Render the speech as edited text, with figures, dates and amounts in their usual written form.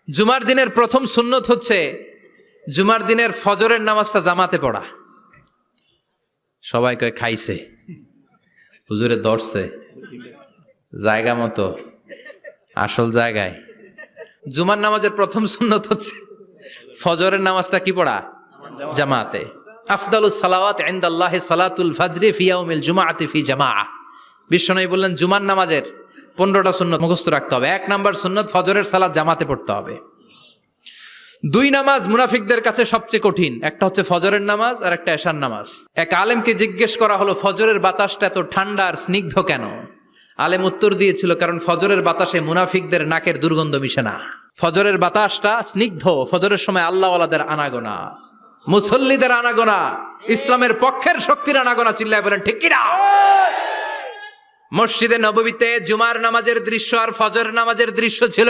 জুমার দিনের প্রথম সুন্নত হচ্ছে জুমার দিনের ফজরের নামাজটা জামাতে পড়া। সবাই কয় খাইছে, হুজুরে ধরছে জায়গা মতো, আসল জায়গায়। জুমার নামাজের প্রথম সুন্নত হচ্ছে ফজরের নামাজটা কি পড়া? জামাতে। আফদালুস সালাওয়াত ইনদাল্লাহি সালাতুল ফাজরি ফি ইয়াউমিল জুমআতি ফি জামাআ। বিশ্বনবী বললেন জুমার নামাজের 15টা সুন্নত মুখস্থ রাখতে হবে। 1 নাম্বার সুন্নত ফজরের সালাত জামাতে পড়তে হবে। 2 নামাজ মুনাফিকদের কাছে সবচেয়ে কঠিন, একটা হচ্ছে ফজরের নামাজ আর একটা এশার নামাজ। এক আলেমকে জিজ্ঞেস করা হলো ফজরের বাতাসটা এত ঠান্ডা আর স্নিগ্ধ কেন? আলেম উত্তর দিয়েছিল, কারণ ফজরের বাতাসে মুনাফিকদের নাকের দুর্গন্ধ মিশে না। ফজরের বাতাসটা স্নিগ্ধ, ফজরের সময় আল্লাহওয়ালাদের আনাগোনা, মুসল্লিদের আনাগোনা, ইসলামের পক্ষের শক্তির আনাগোনা। চিল্লায় বলেন ঠিক কিনা? মসজিদে নববীতে জুমার নামাজের দৃশ্য আর ফজরের নামাজের দৃশ্য ছিল